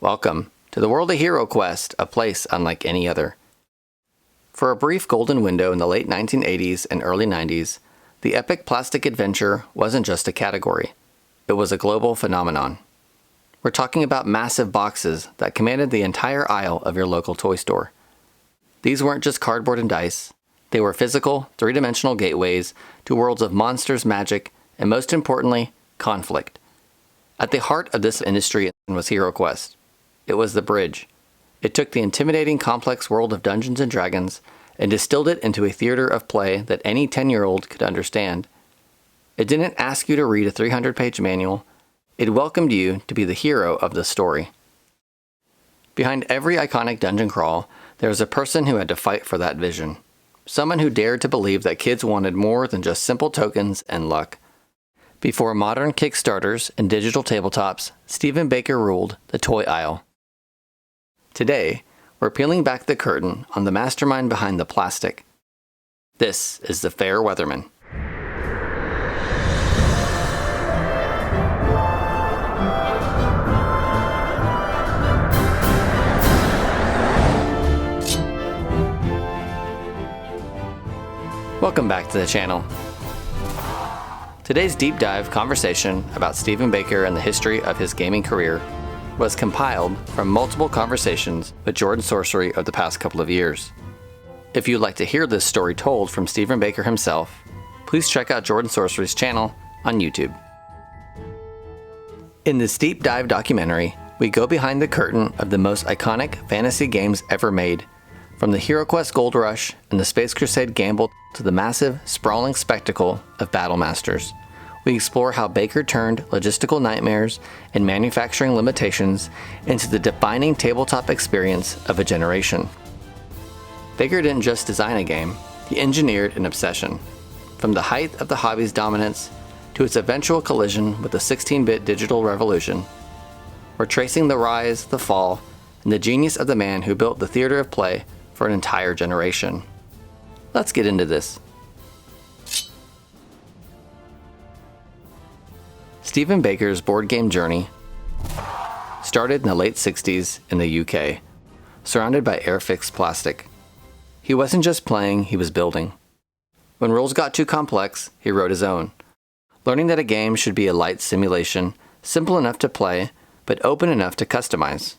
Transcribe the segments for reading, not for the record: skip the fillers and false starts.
Welcome to the world of HeroQuest, a place unlike any other. For a brief golden window in the late 1980s and early 90s, the epic plastic adventure wasn't just a category. It was a global phenomenon. We're talking about massive boxes that commanded the entire aisle of your local toy store. These weren't just cardboard and dice. They were physical, three-dimensional gateways to worlds of monsters, magic, and most importantly, conflict. At the heart of this industry was HeroQuest. It was the bridge. It took the intimidating, complex world of Dungeons & Dragons and distilled it into a theater of play that any 10-year-old could understand. It didn't ask you to read a 300-page manual. It welcomed you to be the hero of the story. Behind every iconic dungeon crawl, there was a person who had to fight for that vision. Someone who dared to believe that kids wanted more than just simple tokens and luck. Before modern kickstarters and digital tabletops, Stephen Baker ruled the toy aisle. Today, we're peeling back the curtain on the mastermind behind the plastic. This is the Fair Weatherman. Welcome back to the channel. Today's deep dive conversation about Stephen Baker and the history of his gaming career was compiled from multiple conversations with Jordan Sorcery of the past couple of years. If you'd like to hear this story told from Stephen Baker himself, please check out Jordan Sorcery's channel on YouTube. In this deep dive documentary, we go behind the curtain of the most iconic fantasy games ever made, from the HeroQuest Gold Rush and the Space Crusade gamble to the massive, sprawling spectacle of Battle Masters. We explore how Baker turned logistical nightmares and manufacturing limitations into the defining tabletop experience of a generation. Baker didn't just design a game, he engineered an obsession. From the height of the hobby's dominance to its eventual collision with the 16-bit digital revolution, we're tracing the rise, the fall, and the genius of the man who built the theater of play for an entire generation. Let's get into this. Stephen Baker's board game journey started in the late 60s in the UK, surrounded by air-fixed plastic. He wasn't just playing, he was building. When rules got too complex, he wrote his own, learning that a game should be a light simulation, simple enough to play, but open enough to customize.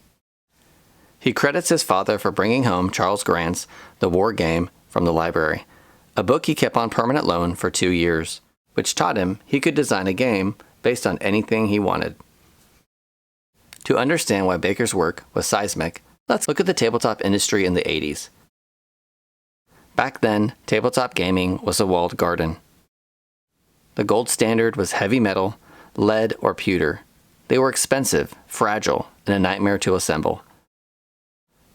He credits his father for bringing home Charles Grant's The War Game from the library, a book he kept on permanent loan for 2 years, which taught him he could design a game based on anything he wanted. To understand why Baker's work was seismic, let's look at the tabletop industry in the 80s. Back then, tabletop gaming was a walled garden. The gold standard was heavy metal, lead, or pewter. They were expensive, fragile, and a nightmare to assemble.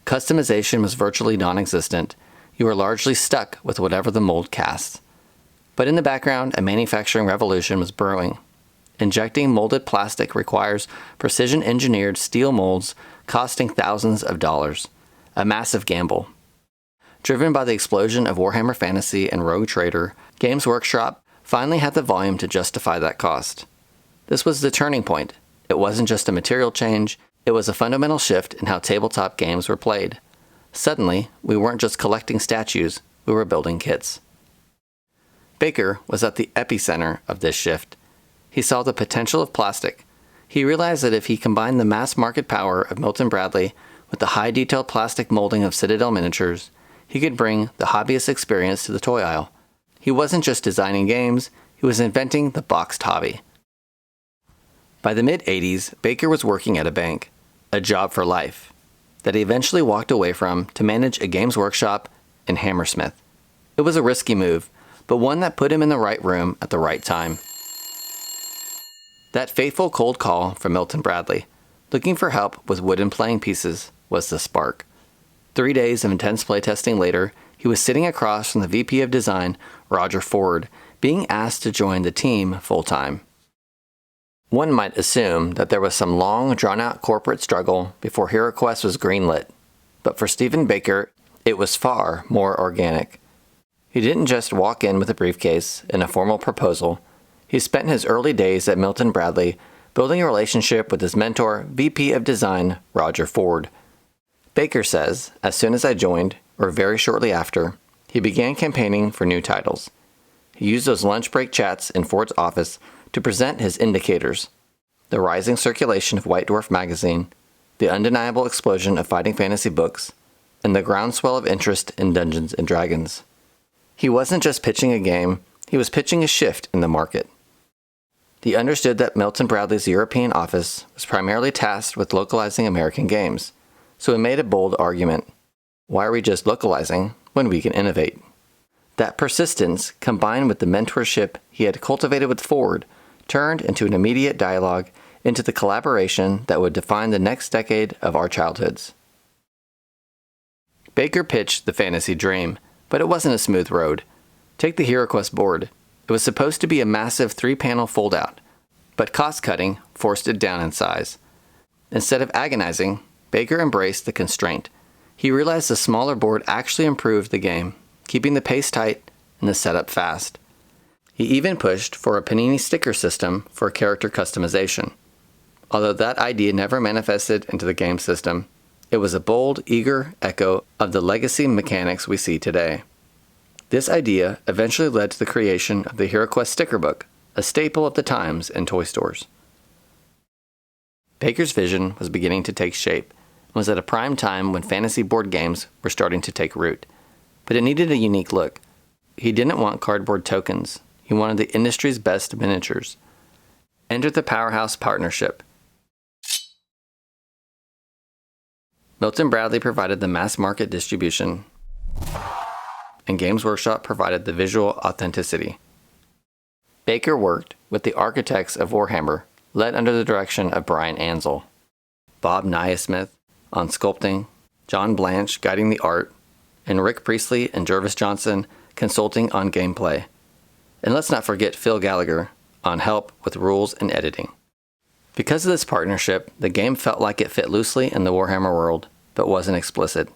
Customization was virtually non-existent. You were largely stuck with whatever the mold cast. But in the background, a manufacturing revolution was brewing. Injecting molded plastic requires precision-engineered steel molds costing thousands of dollars. A massive gamble. Driven by the explosion of Warhammer Fantasy and Rogue Trader, Games Workshop finally had the volume to justify that cost. This was the turning point. It wasn't just a material change, it was a fundamental shift in how tabletop games were played. Suddenly, we weren't just collecting statues, we were building kits. Baker was at the epicenter of this shift. He saw the potential of plastic. He realized that if he combined the mass market power of Milton Bradley with the high-detailed plastic molding of Citadel miniatures, he could bring the hobbyist experience to the toy aisle. He wasn't just designing games, he was inventing the boxed hobby. By the mid-80s, Baker was working at a bank, a job for life, that he eventually walked away from to manage a Games Workshop in Hammersmith. It was a risky move, but one that put him in the right room at the right time. That fateful cold call from Milton Bradley, looking for help with wooden playing pieces, was the spark. 3 days of intense playtesting later, he was sitting across from the VP of Design, Roger Ford, being asked to join the team full-time. One might assume that there was some long, drawn-out corporate struggle before HeroQuest was greenlit, but for Stephen Baker, it was far more organic. He didn't just walk in with a briefcase and a formal proposal. He spent his early days at Milton Bradley building a relationship with his mentor, VP of Design, Roger Ford. Baker says, as soon as I joined, or very shortly after, he began campaigning for new titles. He used those lunch break chats in Ford's office to present his indicators: the rising circulation of White Dwarf magazine, the undeniable explosion of fighting fantasy books, and the groundswell of interest in Dungeons & Dragons. He wasn't just pitching a game, he was pitching a shift in the market. He understood that Milton Bradley's European office was primarily tasked with localizing American games, so he made a bold argument. Why are we just localizing when we can innovate? That persistence, combined with the mentorship he had cultivated with Ford, turned into an immediate dialogue into the collaboration that would define the next decade of our childhoods. Baker pitched the fantasy dream, but it wasn't a smooth road. Take the HeroQuest board. It was supposed to be a massive 3-panel fold-out, but cost-cutting forced it down in size. Instead of agonizing, Baker embraced the constraint. He realized the smaller board actually improved the game, keeping the pace tight and the setup fast. He even pushed for a panini sticker system for character customization. Although that idea never manifested into the game system, it was a bold, eager echo of the legacy mechanics we see today. This idea eventually led to the creation of the HeroQuest sticker book, a staple of the times in toy stores. Baker's vision was beginning to take shape and was at a prime time when fantasy board games were starting to take root. But it needed a unique look. He didn't want cardboard tokens. He wanted the industry's best miniatures. Enter the powerhouse partnership. Milton Bradley provided the mass market distribution, and Games Workshop provided the visual authenticity. Baker worked with the architects of Warhammer, led under the direction of Brian Ansell, Bob Naismith on sculpting, John Blanche guiding the art, and Rick Priestley and Jervis Johnson consulting on gameplay. And let's not forget Phil Gallagher on help with rules and editing. Because of this partnership, the game felt like it fit loosely in the Warhammer world, but wasn't explicit.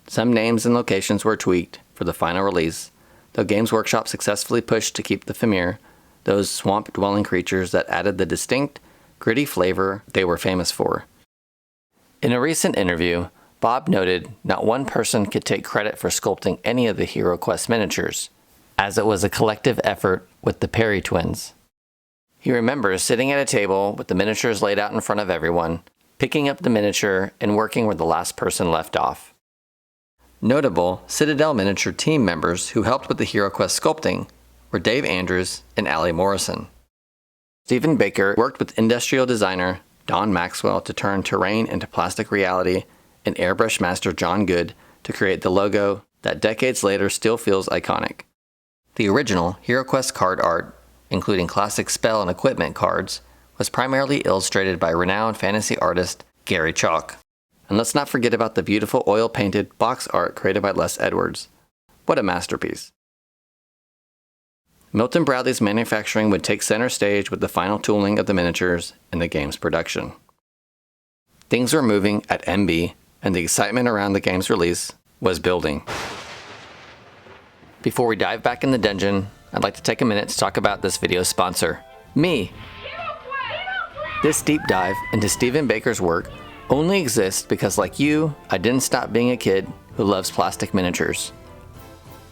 Some names and locations were tweaked for the final release, though Games Workshop successfully pushed to keep the Fimir, those swamp-dwelling creatures that added the distinct, gritty flavor they were famous for. In a recent interview, Bob noted not one person could take credit for sculpting any of the HeroQuest miniatures, as it was a collective effort with the Perry twins. He remembers sitting at a table with the miniatures laid out in front of everyone, picking up the miniature and working where the last person left off. Notable Citadel miniature team members who helped with the HeroQuest sculpting were Dave Andrews and Allie Morrison. Stephen Baker worked with industrial designer Don Maxwell to turn terrain into plastic reality, and airbrush master John Good to create the logo that decades later still feels iconic. The original HeroQuest card art, including classic spell and equipment cards, was primarily illustrated by renowned fantasy artist Gary Chalk. And let's not forget about the beautiful oil-painted box art created by Les Edwards. What a masterpiece. Milton Bradley's manufacturing would take center stage with the final tooling of the miniatures and the game's production. Things were moving at MB, and the excitement around the game's release was building. Before we dive back in the dungeon, I'd like to take a minute to talk about this video's sponsor, me. This deep dive into Stephen Baker's work only exists because, like you, I didn't stop being a kid who loves plastic miniatures.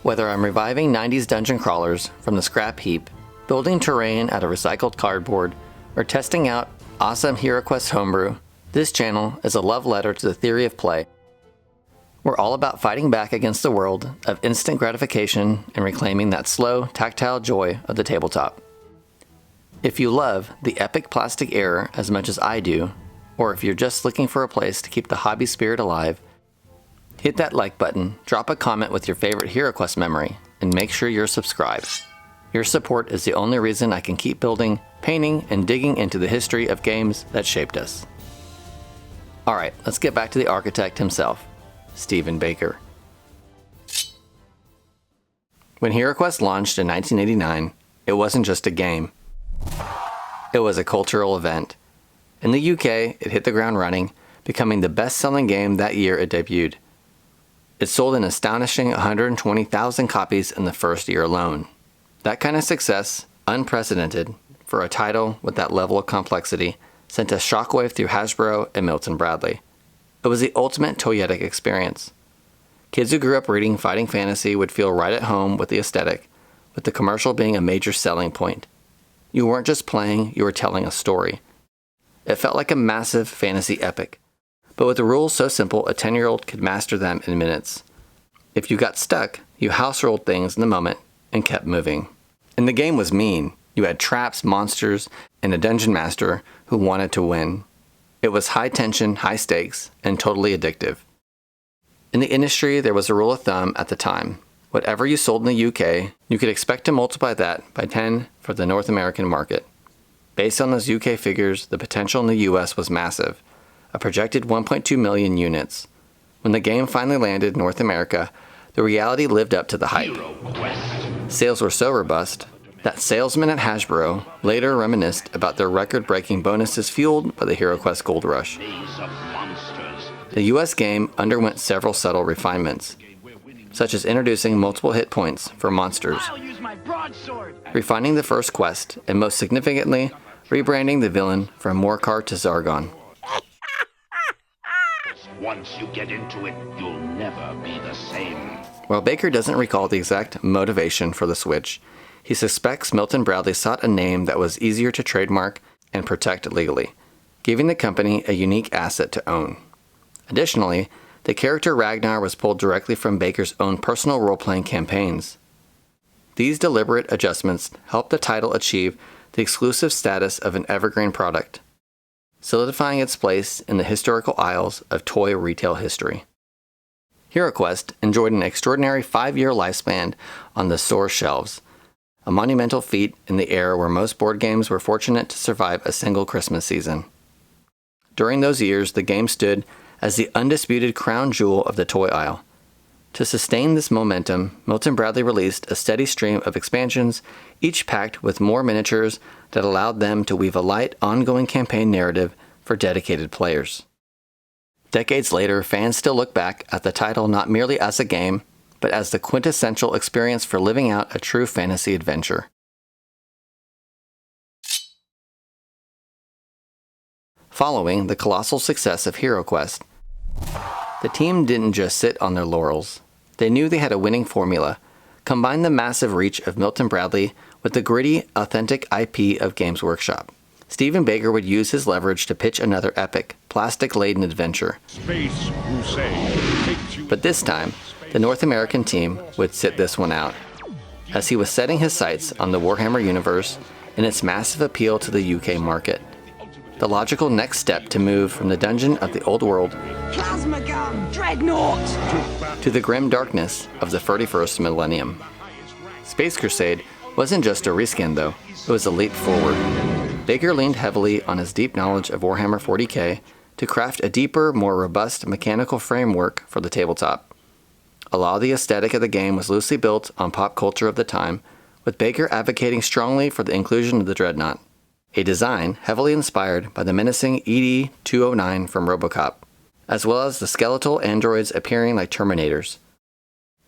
Whether I'm reviving 90s dungeon crawlers from the scrap heap, building terrain out of recycled cardboard, or testing out awesome HeroQuest homebrew, this channel is a love letter to the theory of play. We're all about fighting back against the world of instant gratification and reclaiming that slow, tactile joy of the tabletop. If you love the epic plastic era as much as I do, or if you're just looking for a place to keep the hobby spirit alive, hit that like button, drop a comment with your favorite HeroQuest memory, and make sure you're subscribed. Your support is the only reason I can keep building, painting, and digging into the history of games that shaped us. Alright, let's get back to the architect himself, Stephen Baker. When HeroQuest launched in 1989, it wasn't just a game. It was a cultural event. In the UK, it hit the ground running, becoming the best-selling game that year it debuted. It sold an astonishing 120,000 copies in the first year alone. That kind of success, unprecedented for a title with that level of complexity, sent a shockwave through Hasbro and Milton Bradley. It was the ultimate toyetic experience. Kids who grew up reading fighting fantasy would feel right at home with the aesthetic, with the commercial being a major selling point. You weren't just playing, you were telling a story. It felt like a massive fantasy epic, but with the rules so simple a 10-year-old could master them in minutes. If you got stuck, you house-rolled things in the moment and kept moving. And the game was mean. You had traps, monsters, and a dungeon master who wanted to win. It was high tension, high stakes, and totally addictive. In the industry, there was a rule of thumb at the time. Whatever you sold in the UK, you could expect to multiply that by 10 for the North American market. Based on those UK figures, the potential in the US was massive, a projected 1.2 million units. When the game finally landed in North America, the reality lived up to the hype. Sales were so robust that salesmen at Hasbro later reminisced about their record-breaking bonuses fueled by the HeroQuest Gold Rush. The US game underwent several subtle refinements, such as introducing multiple hit points for monsters, refining the first quest, and most significantly, rebranding the villain from Morcar to Zargon. Once you get into it, you'll never be the same. While Baker doesn't recall the exact motivation for the switch, he suspects Milton Bradley sought a name that was easier to trademark and protect legally, giving the company a unique asset to own. Additionally, the character Ragnar was pulled directly from Baker's own personal role-playing campaigns. These deliberate adjustments helped the title achieve the exclusive status of an evergreen product, solidifying its place in the historical aisles of toy retail history. HeroQuest enjoyed an extraordinary 5-year lifespan on the store shelves, a monumental feat in the era where most board games were fortunate to survive a single Christmas season. During those years, the game stood as the undisputed crown jewel of the toy aisle. To sustain this momentum, Milton Bradley released a steady stream of expansions, each packed with more miniatures that allowed them to weave a light, ongoing campaign narrative for dedicated players. Decades later, fans still look back at the title not merely as a game, but as the quintessential experience for living out a true fantasy adventure. Following the colossal success of HeroQuest, the team didn't just sit on their laurels. They knew they had a winning formula. Combine the massive reach of Milton Bradley with the gritty, authentic IP of Games Workshop. Stephen Baker would use his leverage to pitch another epic, plastic-laden adventure. Space Crusade. But this time, the North American team would sit this one out, as he was setting his sights on the Warhammer universe and its massive appeal to the UK market. The logical next step to move from the dungeon of the old world Plasma gun! Dreadnought! to the grim darkness of the 31st millennium. Space Crusade wasn't just a reskin though, it was a leap forward. Baker leaned heavily on his deep knowledge of Warhammer 40k to craft a deeper, more robust mechanical framework for the tabletop. A lot of the aesthetic of the game was loosely built on pop culture of the time, with Baker advocating strongly for the inclusion of the Dreadnought, a design heavily inspired by the menacing ED-209 from RoboCop, as well as the skeletal androids appearing like Terminators.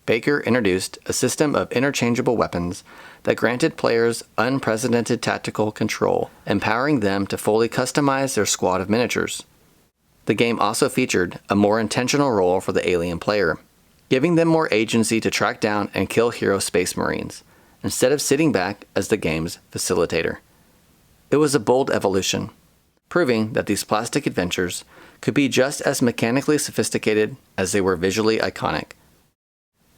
Baker introduced a system of interchangeable weapons that granted players unprecedented tactical control, empowering them to fully customize their squad of miniatures. The game also featured a more intentional role for the alien player, giving them more agency to track down and kill hero space marines, instead of sitting back as the game's facilitator. It was a bold evolution, proving that these plastic adventures could be just as mechanically sophisticated as they were visually iconic.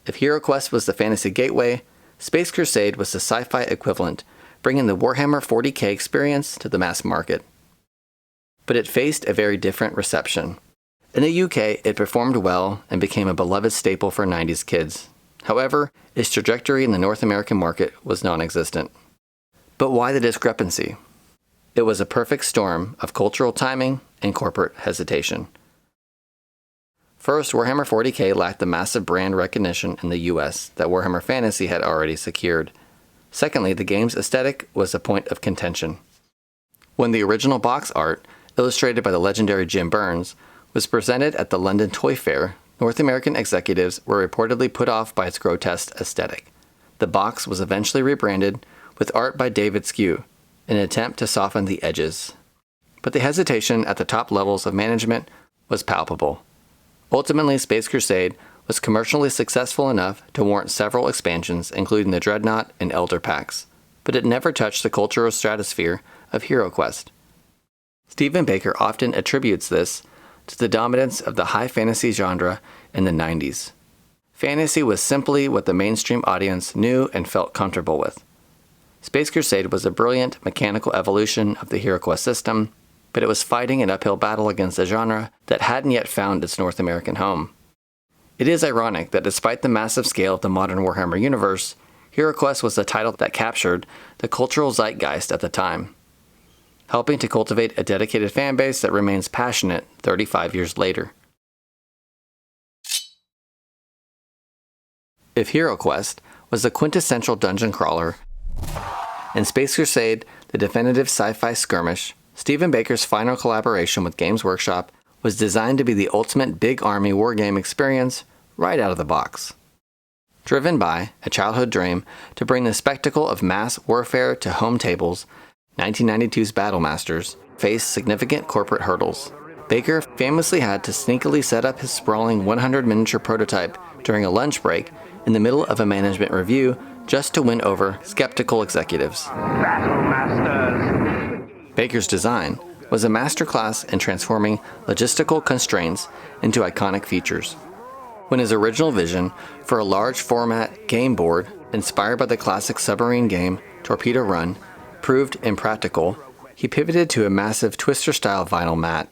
If HeroQuest was the fantasy gateway, Space Crusade was the sci-fi equivalent, bringing the Warhammer 40k experience to the mass market. But it faced a very different reception. In the UK, it performed well and became a beloved staple for 90s kids. However, its trajectory in the North American market was non-existent. But why the discrepancy? It was a perfect storm of cultural timing and corporate hesitation. First, Warhammer 40k lacked the massive brand recognition in the US that Warhammer Fantasy had already secured. Secondly, the game's aesthetic was a point of contention. When the original box art, illustrated by the legendary Jim Burns, was presented at the London Toy Fair, North American executives were reportedly put off by its grotesque aesthetic. The box was eventually rebranded with art by David Skew, in an attempt to soften the edges. but the hesitation at the top levels of management was palpable. Ultimately, Space Crusade was commercially successful enough to warrant several expansions, including the Dreadnought and Elder packs, but it never touched the cultural stratosphere of HeroQuest. Stephen Baker often attributes this to the dominance of the high fantasy genre in the 90s. Fantasy was simply what the mainstream audience knew and felt comfortable with. Space Crusade was a brilliant mechanical evolution of the HeroQuest system, but it was fighting an uphill battle against a genre that hadn't yet found its North American home. It is ironic that despite the massive scale of the modern Warhammer universe, HeroQuest was a title that captured the cultural zeitgeist at the time, helping to cultivate a dedicated fanbase that remains passionate 35 years later. If HeroQuest was the quintessential dungeon crawler, and Space Crusade the definitive sci-fi skirmish, Stephen Baker's final collaboration with Games Workshop was designed to be the ultimate big army wargame experience right out of the box. Driven by a childhood dream to bring the spectacle of mass warfare to home tables, 1992's Battlemasters faced significant corporate hurdles. Baker famously had to sneakily set up his sprawling 100 miniature prototype during a lunch break in the middle of a management review just to win over skeptical executives. Baker's design was a masterclass in transforming logistical constraints into iconic features. When his original vision for a large format game board inspired by the classic submarine game Torpedo Run proved impractical, he pivoted to a massive twister-style vinyl mat.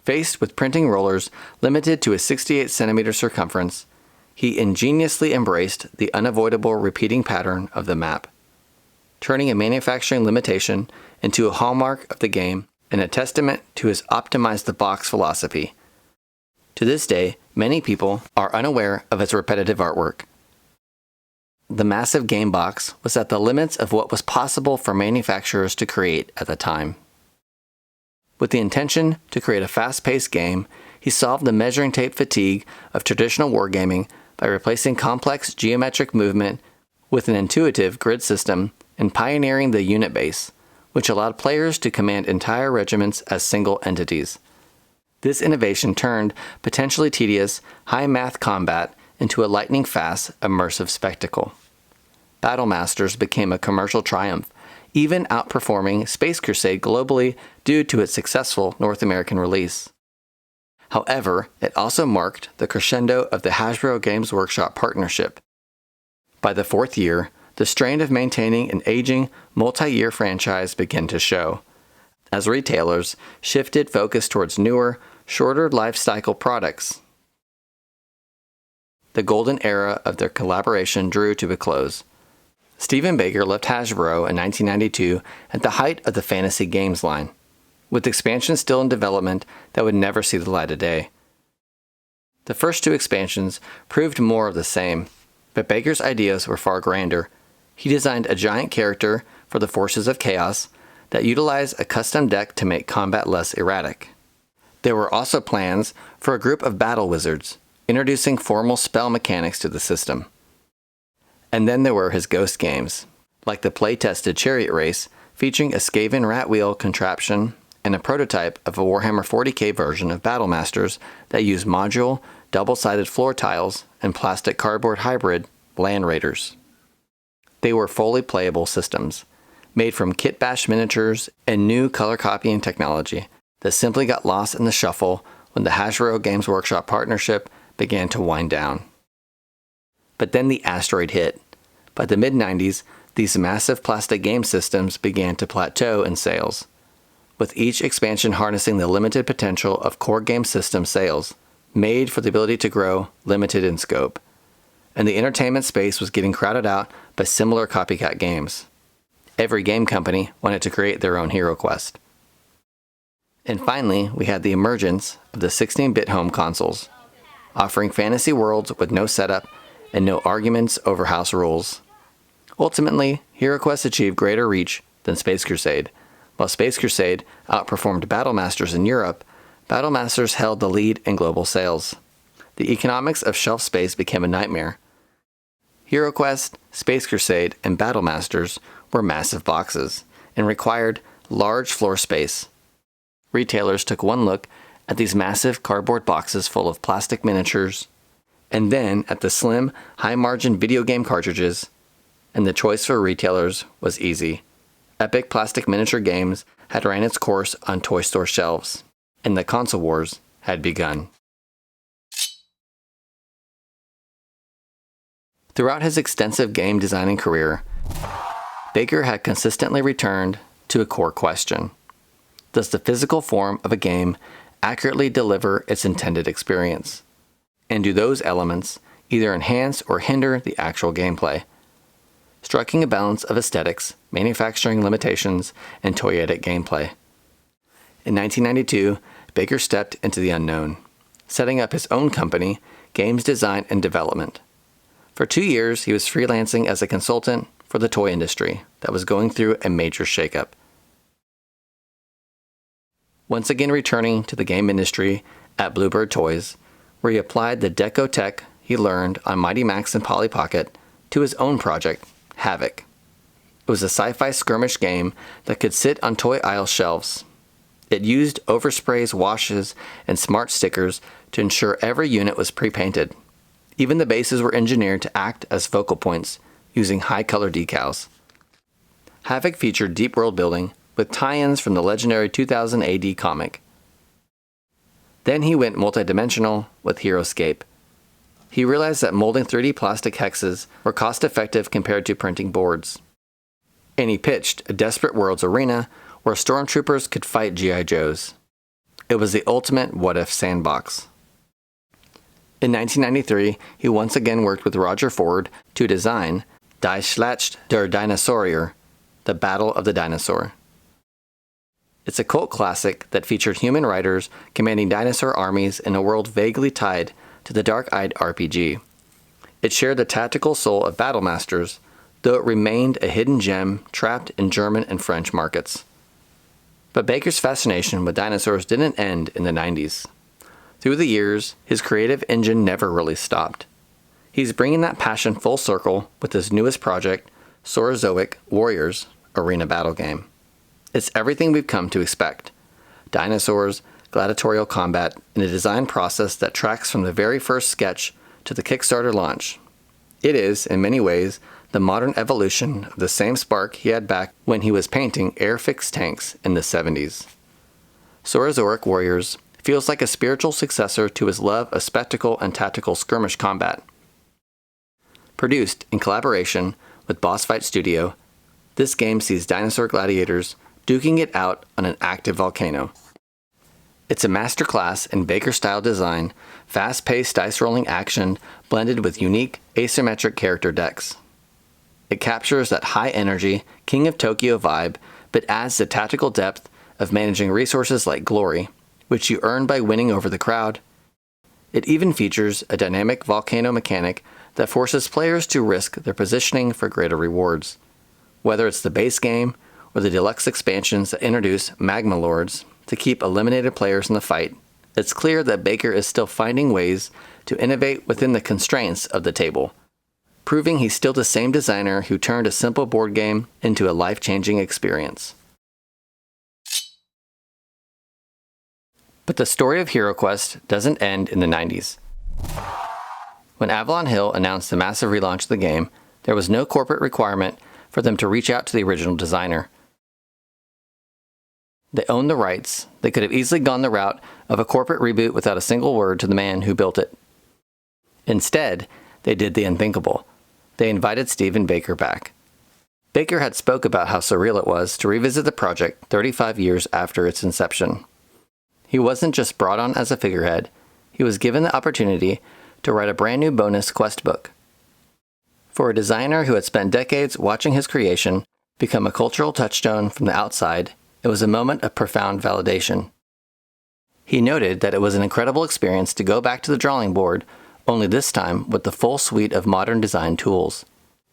Faced with printing rollers limited to a 68-centimeter circumference, he ingeniously embraced the unavoidable repeating pattern of the map, turning a manufacturing limitation into a hallmark of the game and a testament to his optimize-the-box philosophy. To this day, many people are unaware of its repetitive artwork. The massive game box was at the limits of what was possible for manufacturers to create at the time. With the intention to create a fast-paced game, he solved the measuring tape fatigue of traditional wargaming by replacing complex geometric movement with an intuitive grid system and pioneering the unit base, which allowed players to command entire regiments as single entities. This innovation turned potentially tedious, high-math combat into a lightning-fast, immersive spectacle. Battlemasters became a commercial triumph, even outperforming Space Crusade globally due to its successful North American release. However, it also marked the crescendo of the Hasbro Games Workshop partnership. By the fourth year, the strain of maintaining an aging, multi-year franchise began to show, as retailers shifted focus towards newer, shorter life cycle products. The golden era of their collaboration drew to a close. Stephen Baker left Hasbro in 1992 at the height of the Fantasy Games line, with expansions still in development that would never see the light of day. The first two expansions proved more of the same, but Baker's ideas were far grander. He designed a giant character for the Forces of Chaos that utilized a custom deck to make combat less erratic. There were also plans for a group of battle wizards, introducing formal spell mechanics to the system. And then there were his ghost games, like the play-tested Chariot Race, featuring a Skaven rat wheel contraption and a prototype of a Warhammer 40k version of Battlemasters that used module, double-sided floor tiles, and plastic cardboard hybrid Land Raiders. They were fully playable systems, made from kit bash miniatures and new color copying technology that simply got lost in the shuffle when the Hasbro Games Workshop partnership began to wind down. But then the asteroid hit. By the mid-90s, these massive plastic game systems began to plateau in sales, with each expansion harnessing the limited potential of core game system sales, made for the ability to grow, limited in scope. And the entertainment space was getting crowded out by similar copycat games. Every game company wanted to create their own HeroQuest. And finally, we had the emergence of the 16-bit home consoles, offering fantasy worlds with no setup and no arguments over house rules. Ultimately, HeroQuest achieved greater reach than Space Crusade. While Space Crusade outperformed Battlemasters in Europe, Battlemasters held the lead in global sales. The economics of shelf space became a nightmare. HeroQuest, Space Crusade, and Battlemasters were massive boxes and required large floor space. retailers took one look at these massive cardboard boxes full of plastic miniatures, and then at the slim, high-margin video game cartridges, and the choice for retailers was easy. Epic plastic miniature games had ran its course on toy store shelves, and the console wars had begun. Throughout his extensive game designing career, Baker had consistently returned to a core question. Does the physical form of a game accurately deliver its intended experience? And do those elements either enhance or hinder the actual gameplay? Striking a balance of aesthetics, manufacturing limitations, and toyetic gameplay. In 1992, Baker stepped into the unknown, setting up his own company, Games Design and Development. For 2 years, he was freelancing as a consultant for the toy industry that was going through a major shakeup. Once again returning to the game industry at Bluebird Toys, where he applied the deco tech he learned on Mighty Max and Polly Pocket to his own project, Havoc. It was a sci-fi skirmish game that could sit on toy aisle shelves. It used oversprays, washes, and smart stickers to ensure every unit was pre-painted. Even the bases were engineered to act as focal points using high-color decals. Havoc featured deep world building with tie-ins from the legendary 2000 AD comic. Then he went multidimensional with Heroscape. He realized that molding 3D plastic hexes were cost-effective compared to printing boards. And he pitched a Desperate Worlds arena where stormtroopers could fight G.I. Joes. It was the ultimate what-if sandbox. In 1993, he once again worked with Roger Ford to design Die Schlacht der Dinosaurier, the Battle of the Dinosaur. It's a cult classic that featured human riders commanding dinosaur armies in a world vaguely tied to the dark-eyed RPG. It shared the tactical soul of Battlemasters, though it remained a hidden gem trapped in German and French markets. But Baker's fascination with dinosaurs didn't end in the 90s. Through the years, his creative engine never really stopped. He's bringing that passion full circle with his newest project, Saurozoic Warriors Arena Battle Game. It's everything we've come to expect. Dinosaurs, gladiatorial combat, and a design process that tracks from the very first sketch to the Kickstarter launch. It is, in many ways, the modern evolution of the same spark he had back when he was painting air-fixed tanks in the 70s. Saurozoic Warriors feels like a spiritual successor to his love of spectacle and tactical skirmish combat. Produced in collaboration with Boss Fight Studio, this game sees dinosaur gladiators duking it out on an active volcano. It's a masterclass in Baker-style design, fast-paced dice-rolling action blended with unique, asymmetric character decks. It captures that high-energy, King of Tokyo vibe, but adds the tactical depth of managing resources like glory, which you earn by winning over the crowd. It even features a dynamic volcano mechanic that forces players to risk their positioning for greater rewards. Whether it's the base game or the deluxe expansions that introduce magma lords to keep eliminated players in the fight, it's clear that Baker is still finding ways to innovate within the constraints of the table, proving he's still the same designer who turned a simple board game into a life-changing experience. But the story of HeroQuest doesn't end in the 90s. When Avalon Hill announced the massive relaunch of the game, there was no corporate requirement for them to reach out to the original designer. They owned the rights. They could have easily gone the route of a corporate reboot without a single word to the man who built it. Instead, they did the unthinkable. They invited Stephen Baker back. Baker had spoke about how surreal it was to revisit the project 35 years after its inception. He wasn't just brought on as a figurehead, he was given the opportunity to write a brand new bonus quest book. For a designer who had spent decades watching his creation become a cultural touchstone from the outside, it was a moment of profound validation. He noted that it was an incredible experience to go back to the drawing board, only this time with the full suite of modern design tools.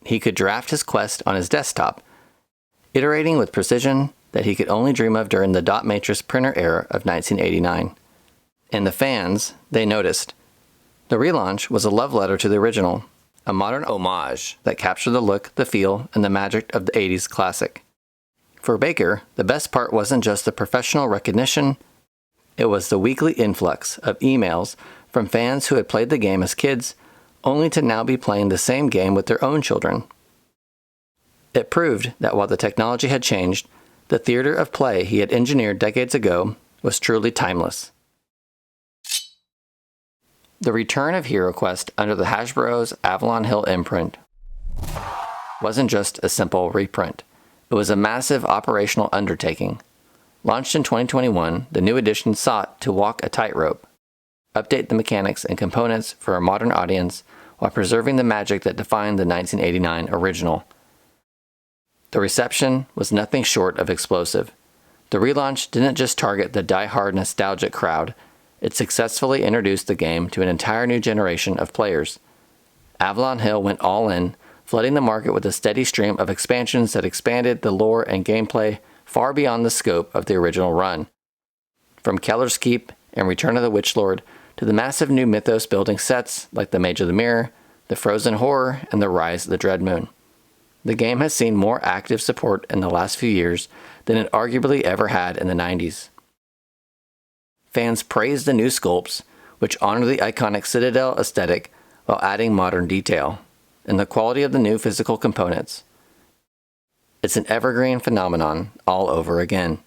He could draft his quest on his desktop, iterating with precision that he could only dream of during the dot matrix printer era of 1989. And the fans, they noticed. The relaunch was a love letter to the original, a modern homage that captured the look, the feel, and the magic of the 80s classic. For Baker, the best part wasn't just the professional recognition, It was the weekly influx of emails from fans who had played the game as kids, only to now be playing the same game with their own children. It proved that while the technology had changed, the theater of play he had engineered decades ago was truly timeless. The return of HeroQuest under the Hasbro's Avalon Hill imprint wasn't just a simple reprint. It was a massive operational undertaking. Launched in 2021, the new edition sought to walk a tightrope, update the mechanics and components for a modern audience while preserving the magic that defined the 1989 original. The reception was nothing short of explosive. The relaunch didn't just target the die-hard nostalgic crowd, it successfully introduced the game to an entire new generation of players. Avalon Hill went all in, flooding the market with a steady stream of expansions that expanded the lore and gameplay far beyond the scope of the original run. From Keller's Keep and Return of the Witchlord to the massive new mythos-building sets like the Mage of the Mirror, the Frozen Horror, and the Rise of the Dreadmoon. The game has seen more active support in the last few years than it arguably ever had in the 90s. Fans praised the new sculpts, which honor the iconic Citadel aesthetic while adding modern detail, and the quality of the new physical components. It's an evergreen phenomenon all over again.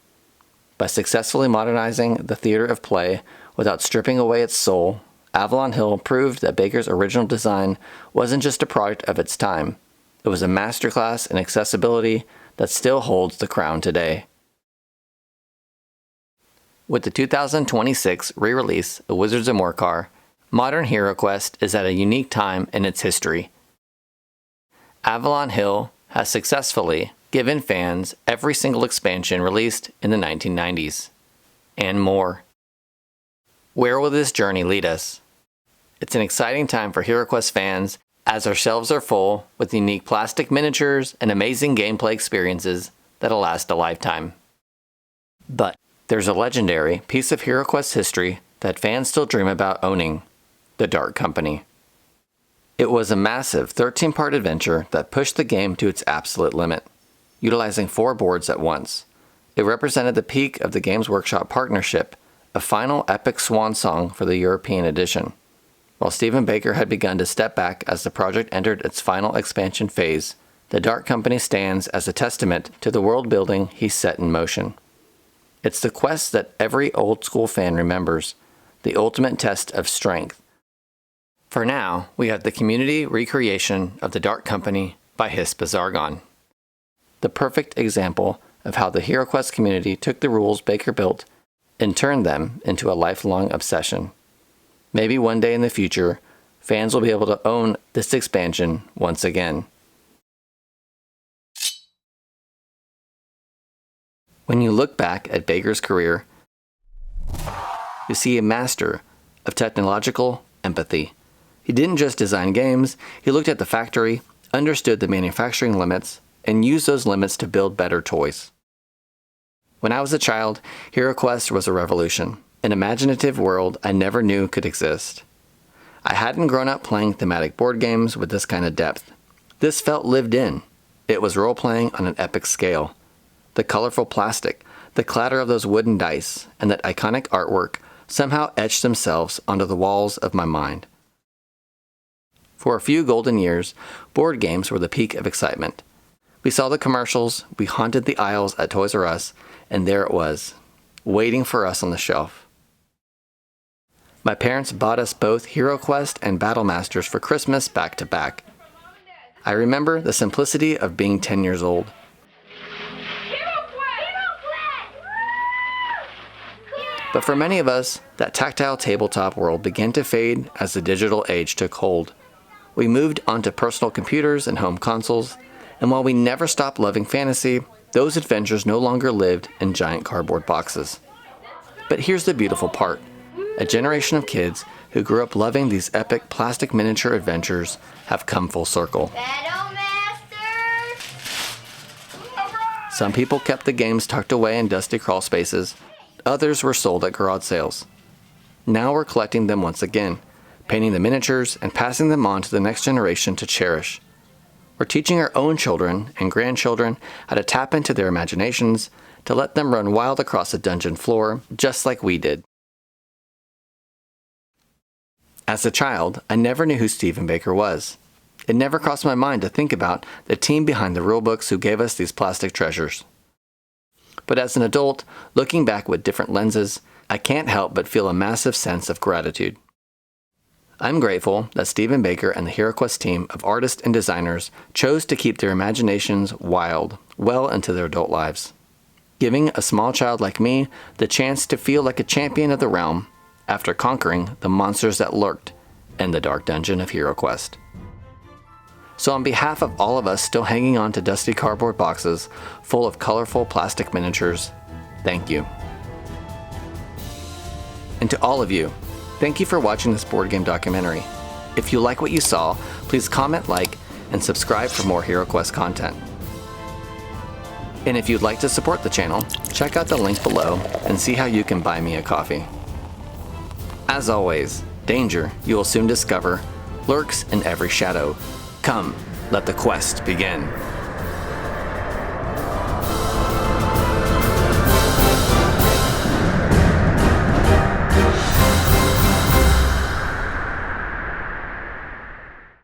By successfully modernizing the theater of play without stripping away its soul, Avalon Hill proved that Baker's original design wasn't just a product of its time. It was a masterclass in accessibility that still holds the crown today. With the 2026 re-release of Wizards of Morcar, modern HeroQuest is at a unique time in its history. Avalon Hill has successfully given fans every single expansion released in the 1990s, and more. Where will this journey lead us? It's an exciting time for HeroQuest fans as our shelves are full with unique plastic miniatures and amazing gameplay experiences that'll last a lifetime. But there's a legendary piece of HeroQuest history that fans still dream about owning: the Dark Company. It was a massive 13-part adventure that pushed the game to its absolute limit, utilizing 4 boards at once. It represented the peak of the Games Workshop partnership, a final epic swan song for the European edition. While Stephen Baker had begun to step back as the project entered its final expansion phase, the Dark Company stands as a testament to the world building he set in motion. It's the quest that every old-school fan remembers, the ultimate test of strength. For now, we have the community recreation of the Dark Company by Hispa Zargon. The perfect example of how the HeroQuest community took the rules Baker built and turned them into a lifelong obsession. Maybe one day in the future, fans will be able to own this expansion once again. When you look back at Baker's career, you see a master of technological empathy. He didn't just design games, he looked at the factory, understood the manufacturing limits, and used those limits to build better toys. When I was a child, HeroQuest was a revolution, an imaginative world I never knew could exist. I hadn't grown up playing thematic board games with this kind of depth. This felt lived in. It was role-playing on an epic scale. The colorful plastic, the clatter of those wooden dice, and that iconic artwork somehow etched themselves onto the walls of my mind. For a few golden years, board games were the peak of excitement. We saw the commercials, we haunted the aisles at Toys R Us, and there it was, waiting for us on the shelf. My parents bought us both HeroQuest and Battle Masters for Christmas back to back. I remember the simplicity of being 10 years old. But for many of us, that tactile tabletop world began to fade as the digital age took hold. We moved onto personal computers and home consoles, and while we never stopped loving fantasy, those adventures no longer lived in giant cardboard boxes. But here's the beautiful part. A generation of kids who grew up loving these epic plastic miniature adventures have come full circle. Battle Masters! Some people kept the games tucked away in dusty crawl spaces. Others were sold at garage sales. Now we're collecting them once again, painting the miniatures and passing them on to the next generation to cherish. We're teaching our own children and grandchildren how to tap into their imaginations, to let them run wild across a dungeon floor just like we did. As a child, I never knew who Stephen Baker was. It never crossed my mind to think about the team behind the rulebooks who gave us these plastic treasures. But as an adult, looking back with different lenses, I can't help but feel a massive sense of gratitude. I'm grateful that Stephen Baker and the HeroQuest team of artists and designers chose to keep their imaginations wild well into their adult lives, giving a small child like me the chance to feel like a champion of the realm after conquering the monsters that lurked in the dark dungeon of HeroQuest. So on behalf of all of us still hanging on to dusty cardboard boxes full of colorful plastic miniatures, thank you. And to all of you, thank you for watching this board game documentary. If you like what you saw, please comment, like, and subscribe for more HeroQuest content. And if you'd like to support the channel, check out the link below and see how you can buy me a coffee. As always, danger, you will soon discover, lurks in every shadow. Come, let the quest begin.